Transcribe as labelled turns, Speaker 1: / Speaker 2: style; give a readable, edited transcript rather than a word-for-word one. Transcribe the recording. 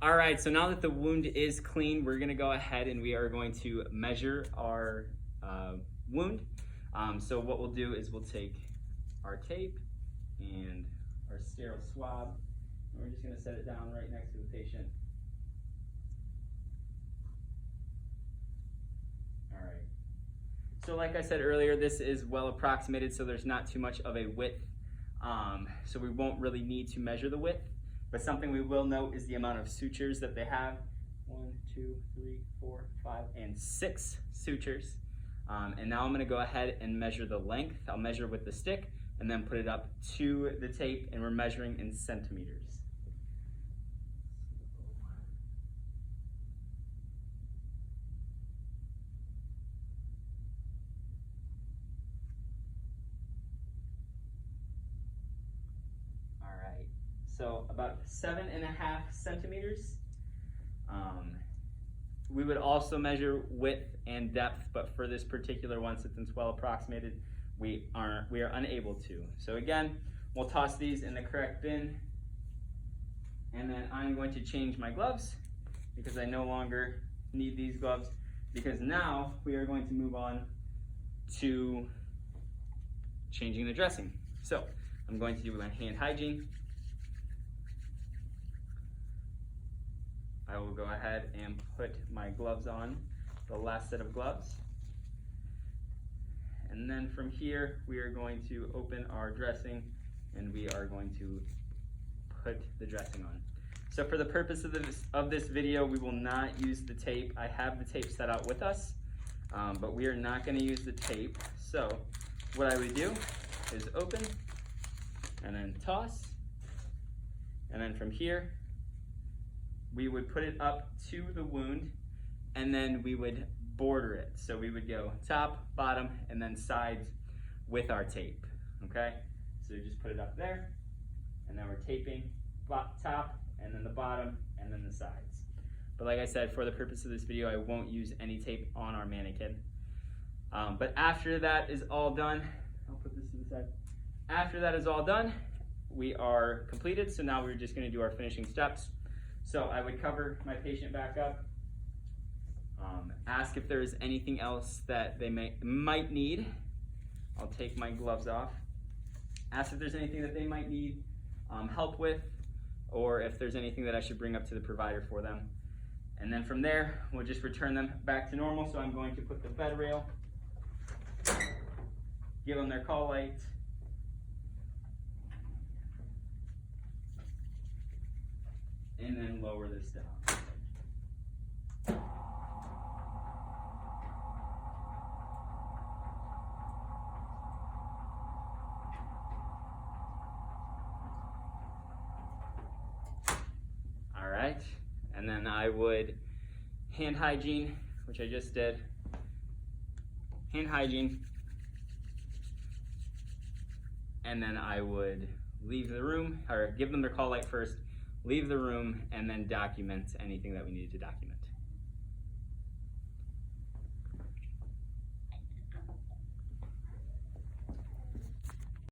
Speaker 1: All right, so now that the wound is clean, we're gonna go ahead and we are going to measure our wound. So what we'll do is we'll take our tape and our sterile swab, and we're just gonna set it down right next to the patient. All right. So like I said earlier, this is well approximated, so there's not too much of a width. So we won't really need to measure the width, but something we will note is the amount of sutures that they have. 1, 2, 3, 4, 5, and 6 sutures. And now I'm gonna go ahead and measure the length. I'll measure with the stick and then put it up to the tape, and we're measuring in centimeters. So about 7.5 centimeters. We would also measure width and depth, but for this particular one, since it's well approximated, we are unable to. So again, we'll toss these in the correct bin, and then I'm going to change my gloves because I no longer need these gloves, because now we are going to move on to changing the dressing. So I'm going to do my hand hygiene. I will go ahead and put my gloves on, the last set of gloves. And then from here, we are going to open our dressing and we are going to put the dressing on. So for the purpose of this video, we will not use the tape. I have the tape set out with us, but we are not gonna use the tape. So what I would do is open and then toss. And then from here, we would put it up to the wound, and then we would border it. So we would go top, bottom, and then sides with our tape, okay? So we just put it up there, and then we're taping top, and then the bottom, and then the sides. But like I said, for the purpose of this video, I won't use any tape on our mannequin. But after that is all done, I'll put this to the side. After that is all done, we are completed. So now we're just gonna do our finishing steps. So I would cover my patient back up, ask if there is anything else that they might need. I'll take my gloves off. Ask if there's anything that they might need help with, or if there's anything that I should bring up to the provider for them. And then from there, we'll just return them back to normal. So I'm going to put the bed rail, give them their call light, and then lower this down. All right, and then I would hand hygiene, which I just did. Hand hygiene, and then I would leave the room, or give them their call light first, leave the room, and then document anything that we needed to document.